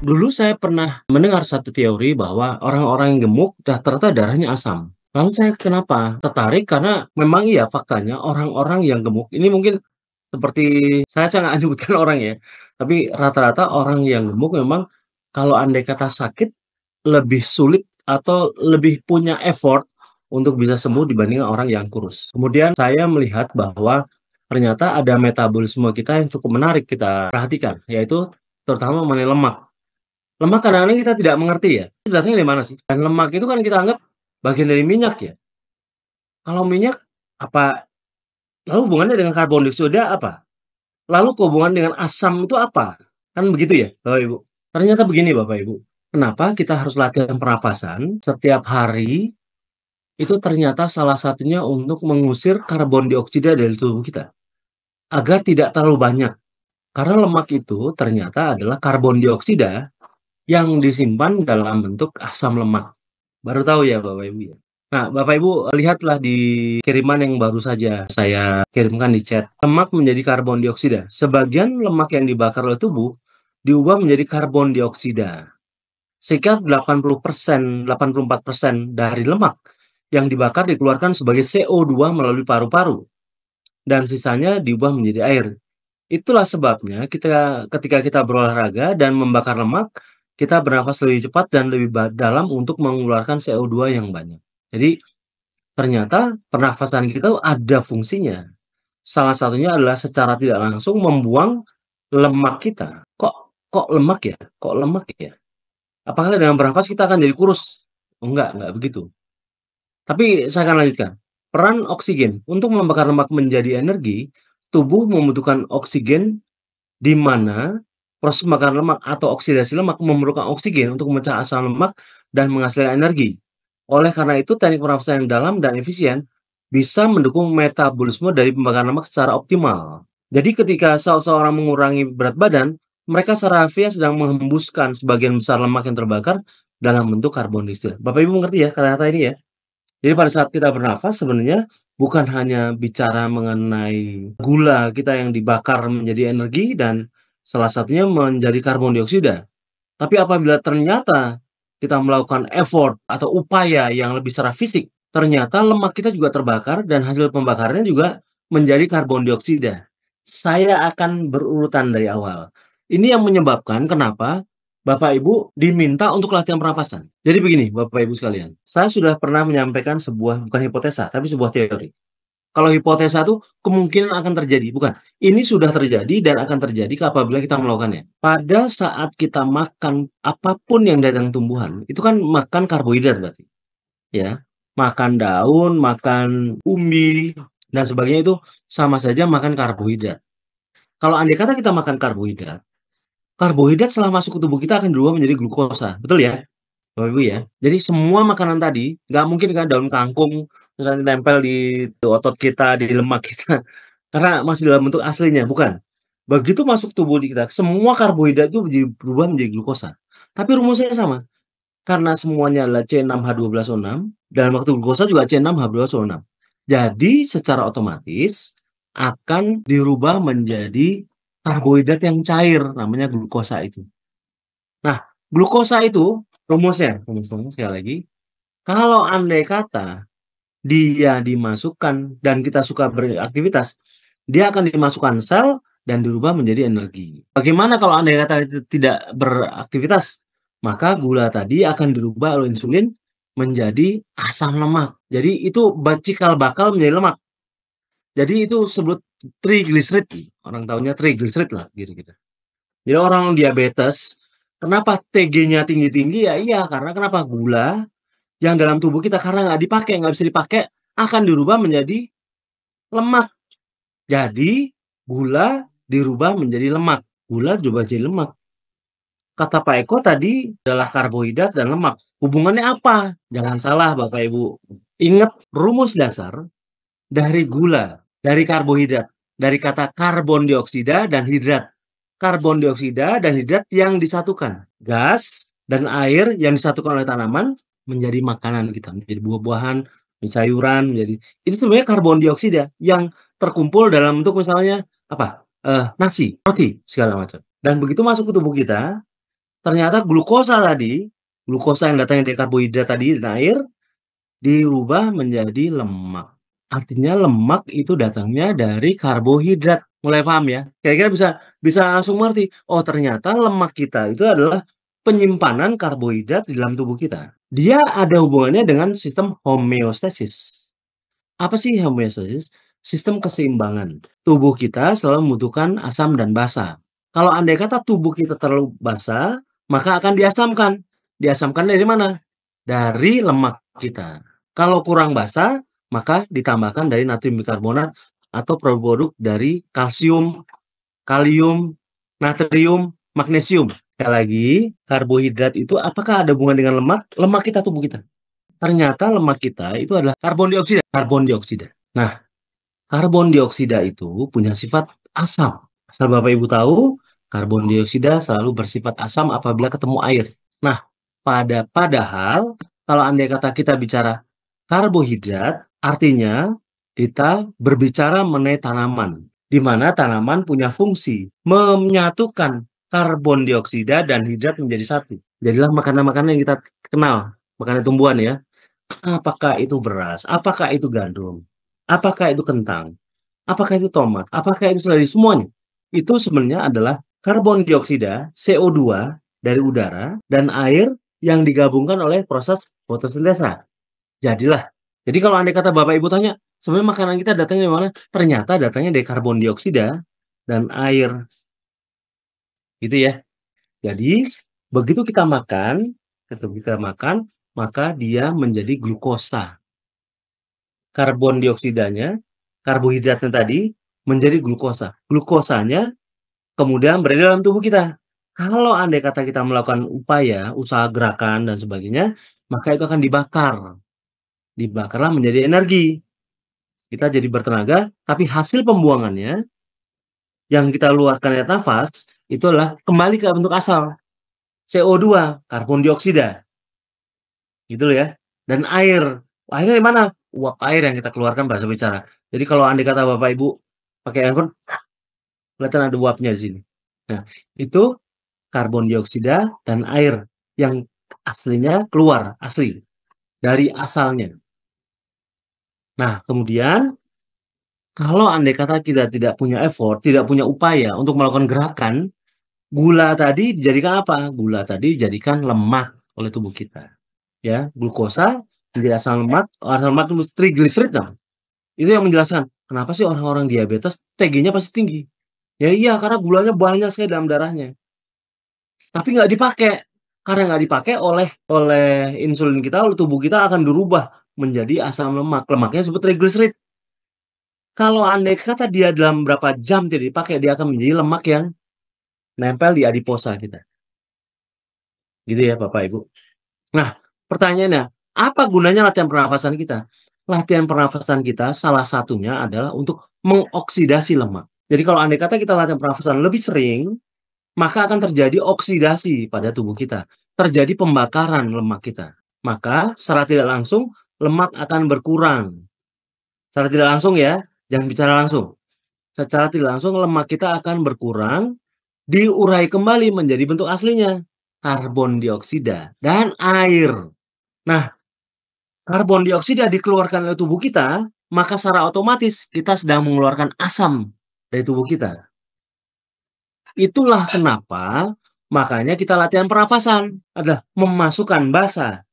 Dulu saya pernah mendengar satu teori bahwa orang-orang yang gemuk ternyata darahnya asam. Lalu saya kenapa tertarik karena memang iya faktanya orang-orang yang gemuk ini mungkin seperti saya nggak menyebutkan orang ya, tapi rata-rata orang yang gemuk memang kalau andai kata sakit lebih sulit atau lebih punya effort untuk bisa sembuh dibandingkan orang yang kurus. Kemudian saya melihat bahwa ternyata ada metabolisme kita yang cukup menarik kita perhatikan, yaitu terutama mengenai lemak. Lemak kadang-kadang kita tidak mengerti ya, itu datangnya dari mana sih? Dan lemak itu kan kita anggap bagian dari minyak ya. Kalau minyak apa lalu hubungannya dengan karbon dioksida apa? Lalu hubungan dengan asam itu apa? Kan begitu ya, Bapak Ibu. Ternyata begini Bapak Ibu, kenapa kita harus latihan pernapasan setiap hari, itu ternyata salah satunya untuk mengusir karbon dioksida dari tubuh kita, agar tidak terlalu banyak. Karena lemak itu ternyata adalah karbon dioksida yang disimpan dalam bentuk asam lemak. Baru tahu ya Bapak Ibu ya. Nah, Bapak Ibu lihatlah di kiriman yang baru saja saya kirimkan di chat. Lemak menjadi karbon dioksida. Sebagian lemak yang dibakar oleh tubuh diubah menjadi karbon dioksida. Sehingga 80%, 84% dari lemak yang dibakar dikeluarkan sebagai CO2 melalui paru-paru dan sisanya diubah menjadi air. Itulah sebabnya ketika kita berolahraga dan membakar lemak, kita bernafas lebih cepat dan lebih dalam untuk mengeluarkan CO2 yang banyak. Jadi ternyata pernafasan kita ada fungsinya. Salah satunya adalah secara tidak langsung membuang lemak kita. Kok lemak ya? Kok lemak ya? Apakah dengan bernafas kita akan jadi kurus? Enggak begitu. Tapi saya akan lanjutkan. Peran oksigen untuk membakar lemak menjadi energi, tubuh membutuhkan oksigen di mana proses pembakaran lemak atau oksidasi lemak memerlukan oksigen untuk memecah asam lemak dan menghasilkan energi. Oleh karena itu, teknik pernafasan yang dalam dan efisien bisa mendukung metabolisme dari pembakaran lemak secara optimal. Jadi ketika seseorang mengurangi berat badan, mereka secara alfiah sedang menghembuskan sebagian besar lemak yang terbakar dalam bentuk karbon dioksida. Bapak Ibu mengerti ya kata-kata ini ya? Jadi pada saat kita bernafas sebenarnya bukan hanya bicara mengenai gula kita yang dibakar menjadi energi dan salah satunya menjadi karbon dioksida. Tapi apabila ternyata kita melakukan effort atau upaya yang lebih secara fisik, ternyata lemak kita juga terbakar dan hasil pembakarannya juga menjadi karbon dioksida. Saya akan berurutan dari awal. Ini yang menyebabkan kenapa Bapak Ibu diminta untuk latihan pernapasan. Jadi begini Bapak Ibu sekalian, saya sudah pernah menyampaikan sebuah bukan hipotesa, tapi sebuah teori. Kalau hipotesa itu kemungkinan akan terjadi, bukan. Ini sudah terjadi dan akan terjadi apabila kita melakukannya. Pada saat kita makan apapun yang datang tumbuhan, itu kan makan karbohidrat berarti, ya. Makan daun, makan umbi, dan sebagainya itu sama saja makan karbohidrat. Kalau andai kata kita makan karbohidrat, karbohidrat setelah masuk ke tubuh kita akan berubah menjadi glukosa, betul ya? Bapak Ibu ya. Jadi semua makanan tadi, nggak mungkin kan daun kangkung misalnya nempel di otot kita, di lemak kita, karena masih dalam bentuk aslinya, bukan. Begitu masuk tubuh kita, semua karbohidrat itu berubah menjadi glukosa. Tapi rumusnya sama, karena semuanya adalah C6H12O6, dalam waktu glukosa juga C6H12O6. Jadi secara otomatis akan dirubah menjadi karbohidrat yang cair, namanya glukosa itu. Nah, glukosa itu rumusnya sekali lagi, kalau andai kata dia dimasukkan dan kita suka beraktivitas, dia akan dimasukkan sel dan dirubah menjadi energi. Bagaimana kalau andai kata itu tidak beraktivitas? Maka gula tadi akan dirubah oleh insulin menjadi asam lemak. Jadi itu cikal bakal menjadi lemak. Jadi itu sebut triglycerid. Orang tahunya triglycerid lah gitu-gitu. Jadi orang diabetes, kenapa TG-nya tinggi-tinggi? Ya iya, karena kenapa? Gula yang dalam tubuh kita karena nggak bisa dipakai, akan dirubah menjadi lemak. Jadi gula dirubah menjadi lemak. Gula dirubah jadi lemak. Kata Pak Eko tadi adalah karbohidrat dan lemak. Hubungannya apa? Jangan salah Bapak Ibu. Ingat rumus dasar dari gula, dari karbohidrat, dari kata karbon dioksida dan hidrat. Karbon dioksida dan hidrat yang disatukan. Gas dan air yang disatukan oleh tanaman menjadi makanan kita, menjadi buah-buahan, sayuran, menjadi itu sebenarnya karbon dioksida yang terkumpul dalam bentuk misalnya apa? Nasi, roti, segala macam. Dan begitu masuk ke tubuh kita, ternyata glukosa yang datangnya dari karbohidrat tadi dan air, dirubah menjadi lemak. Artinya lemak itu datangnya dari karbohidrat. Mulai paham ya? Kira-kira bisa bisa langsung mengerti, oh ternyata lemak kita itu adalah penyimpanan karbohidrat di dalam tubuh kita. Dia ada hubungannya dengan sistem homeostasis. Apa sih homeostasis? Sistem keseimbangan. Tubuh kita selalu membutuhkan asam dan basa. Kalau andai kata tubuh kita terlalu basa, maka akan diasamkan. Diasamkan dari mana? Dari lemak kita. Kalau kurang basa, maka ditambahkan dari natrium bikarbonat atau produk-produk dari kalsium, kalium, natrium, magnesium. Sekali lagi, karbohidrat itu apakah ada hubungan dengan lemak? Lemak kita, tubuh kita. Ternyata lemak kita itu adalah karbon dioksida. Karbon dioksida. Nah, karbon dioksida itu punya sifat asam. Asal Bapak Ibu tahu, karbon dioksida selalu bersifat asam apabila ketemu air. Nah, padahal kalau andai kata kita bicara karbohidrat, artinya kita berbicara mengenai tanaman, di mana tanaman punya fungsi menyatukan karbon dioksida dan hidrat menjadi satu. Jadilah makanan-makanan yang kita kenal, makanan tumbuhan ya. Apakah itu beras? Apakah itu gandum? Apakah itu kentang? Apakah itu tomat? Apakah itu seledri? Semuanya. Itu sebenarnya adalah karbon dioksida, CO2 dari udara, dan air yang digabungkan oleh proses fotosintesa. Jadilah. Jadi kalau andai kata Bapak Ibu tanya, sebenarnya makanan kita datangnya dari mana? Ternyata datangnya dari karbon dioksida dan air. Gitu ya. Jadi, begitu kita makan, maka dia menjadi glukosa. Karbon dioksidanya, karbohidratnya tadi menjadi glukosa. Glukosanya kemudian berada dalam tubuh kita. Kalau andai kata kita melakukan upaya, usaha gerakan dan sebagainya, maka itu akan dibakar. Dibakarlah menjadi energi. Kita jadi bertenaga, tapi hasil pembuangannya yang kita keluarkan lewat nafas itu adalah kembali ke bentuk asal. CO2, karbon dioksida. Gitu loh ya. Dan air. Airnya di mana? Uap air yang kita keluarkan bahasa bicara. Jadi kalau andai kata Bapak Ibu pakai handphone, kelihatan ada uapnya di sini. Nah, itu karbon dioksida dan air yang aslinya keluar, asli dari asalnya. Nah, kemudian kalau andai kata kita tidak punya effort, tidak punya upaya untuk melakukan gerakan, gula tadi dijadikan apa? Gula tadi dijadikan lemak oleh tubuh kita. Ya, glukosa menjadi asam lemak itu trigliserid nah. Itu yang menjelaskan, kenapa sih orang-orang diabetes TG-nya pasti tinggi? Ya iya, karena gulanya banyak sekali dalam darahnya. Tapi nggak dipakai. Karena nggak dipakai oleh insulin kita, oleh tubuh kita akan dirubah menjadi asam lemak. Lemaknya disebut trigliserid. Kalau andai kata dia dalam berapa jam tidak dipakai, dia akan menjadi lemak yang nempel di adiposa kita. Gitu ya Bapak Ibu. Nah, pertanyaannya, apa gunanya latihan pernafasan kita? Latihan pernafasan kita salah satunya adalah untuk mengoksidasi lemak. Jadi kalau andai kata kita latihan pernafasan lebih sering, maka akan terjadi oksidasi pada tubuh kita. Terjadi pembakaran lemak kita. Maka secara tidak langsung lemak akan berkurang. Secara tidak langsung ya, jangan bicara langsung. Secara tidak langsung lemak kita akan berkurang, diurai kembali menjadi bentuk aslinya, karbon dioksida dan air. Nah, karbon dioksida dikeluarkan oleh tubuh kita, maka secara otomatis kita sedang mengeluarkan asam dari tubuh kita. Itulah kenapa makanya kita latihan pernafasan adalah memasukkan basa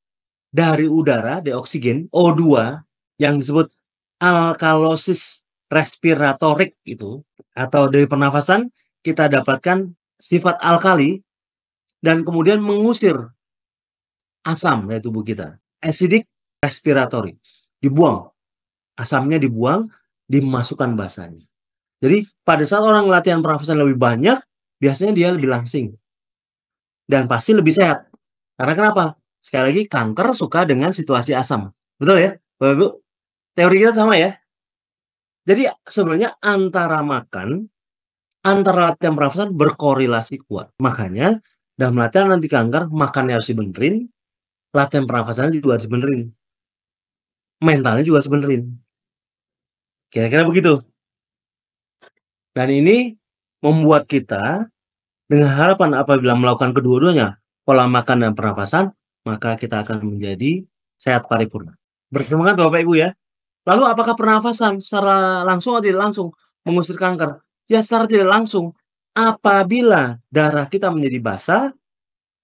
dari udara, dari oksigen, O2 yang disebut alkalosis respiratorik itu, atau dari pernafasan kita dapatkan sifat alkali dan kemudian mengusir asam dari tubuh kita. Acidic respiratory. Dibuang. Asamnya dibuang, dimasukkan basanya. Jadi pada saat orang latihan pernafasan lebih banyak, biasanya dia lebih langsing. Dan pasti lebih sehat. Karena kenapa? Sekali lagi, kanker suka dengan situasi asam. Betul ya, Bapak Ibu? Teori kita sama ya? Jadi sebenarnya antara latihan pernafasan berkorelasi kuat. Makanya dalam latihan anti kanker, makannya harus dibenerin, latihan pernafasan juga harus dibenerin. Mentalnya juga harus dibenerin. Kira-kira begitu. Dan ini membuat kita dengan harapan apabila melakukan kedua-duanya, pola makan dan pernapasan, maka kita akan menjadi sehat paripurna. Bersemangat Bapak Ibu ya. Lalu apakah pernafasan secara langsung atau tidak langsung mengusir kanker? Ya secara tidak langsung. Apabila darah kita menjadi basah,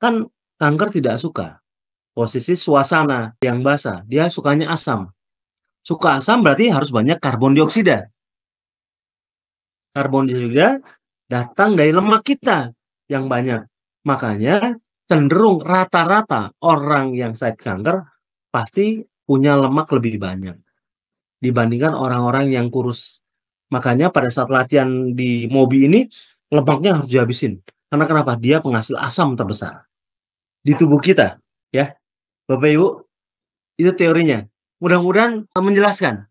kan kanker tidak suka. Posisi suasana yang basah, dia sukanya asam. Suka asam berarti harus banyak karbon dioksida. Karbon dioksida datang dari lemak kita yang banyak. Makanya cenderung rata-rata orang yang sakit kanker pasti punya lemak lebih banyak dibandingkan orang-orang yang kurus. Makanya pada saat latihan di Mobi ini, lemaknya harus dihabisin. Karena kenapa? Dia penghasil asam terbesar di tubuh kita. Ya, Bapak Ibu, itu teorinya. Mudah-mudahan menjelaskan.